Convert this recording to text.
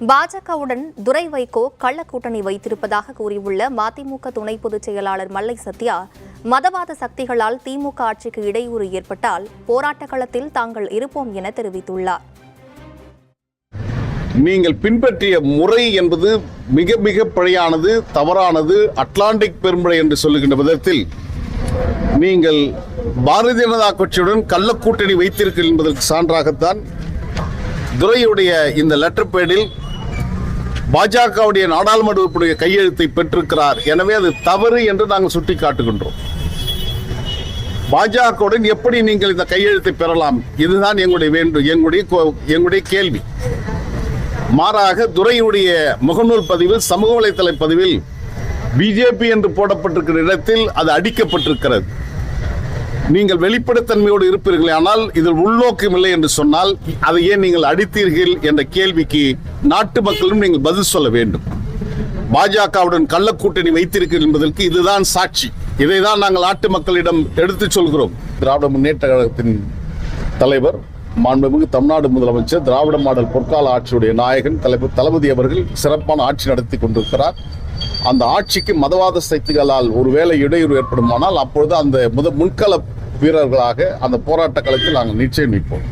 பாஜகவுடன் துரை வைகோ கள்ள கூட்டணி வைத்திருப்பதாக கூறியுள்ள மதிமுக துணை பொதுச் செயலாளர் மல்லை சத்யா, மதவாத சக்திகளால் திமுக ஆட்சிக்கு இடையூறு ஏற்பட்டால் போராட்ட களத்தில் தாங்கள் இருப்போம் என தெரிவித்துள்ளார். நீங்கள் பின்பற்றிய முறை என்பது மிக மிக பழையானது, தவறானது, அட்லாண்டிக் பெரும்படை என்று சொல்லுகின்ற விதத்தில் நீங்கள் பாரதிய ஜனதா கட்சியுடன் கள்ள கூட்டணி வைத்திருக்கிறீர்கள் என்பதற்கு சான்றாகத்தான் துரையுடைய இந்த லெட்டர் பேடில் பாஜகவுடைய நாடாளுமன்ற உறுப்பினருடைய கையெழுத்தை பெற்றிருக்கிறார். எனவே அது தவறு என்று நாங்கள் சுட்டிக்காட்டுகின்றோம். பாஜகவுடன் எப்படி நீங்கள் இந்த கையெழுத்தை பெறலாம்? இதுதான் எங்களுடைய கேள்வி. மாறாக துரையுடைய முகநூல் பதிவில், சமூக வலைதள பதிவில் பிஜேபி என்று போடப்பட்டிருக்கிற இடத்தில் அது அடிக்கப்பட்டிருக்கிறது. நீங்கள் வெளிப்படைத்தன்மையோடு இருப்பீர்களே, ஆனால் இதில் உள்நோக்கம் இல்லை என்று சொன்னால் அதை ஏன் நீங்கள் அடித்தீர்கள் என்ற கேள்விக்கு நாட்டு மக்களும் நீங்கள் பதில் சொல்ல வேண்டும். பாஜகவுடன் கள்ள கூட்டணி வைத்திருக்கிறீர்கள் என்பதற்கு இதுதான் சாட்சி. இதைதான் நாங்கள் நாட்டு மக்களிடம் எடுத்துச் சொல்கிறோம். திராவிட முன்னேற்ற கழகத்தின் தலைவர், மாண்புமிகு தமிழ்நாடு முதலமைச்சர், திராவிட மாடல் பொற்கால ஆட்சியுடைய நாயகன் தலைவர் தளபதி அவர்கள் சிறப்பான ஆட்சி நடத்தி கொண்டிருக்கிறார். அந்த ஆட்சிக்கு மதவாத சக்திகளால் ஒருவேளை இடையூறு ஏற்படுமானால் அப்பொழுது அந்த முன்கள வீரர்களாக அந்த போராட்ட களத்தில் நாங்கள் நிச்சயம் நிற்போம்.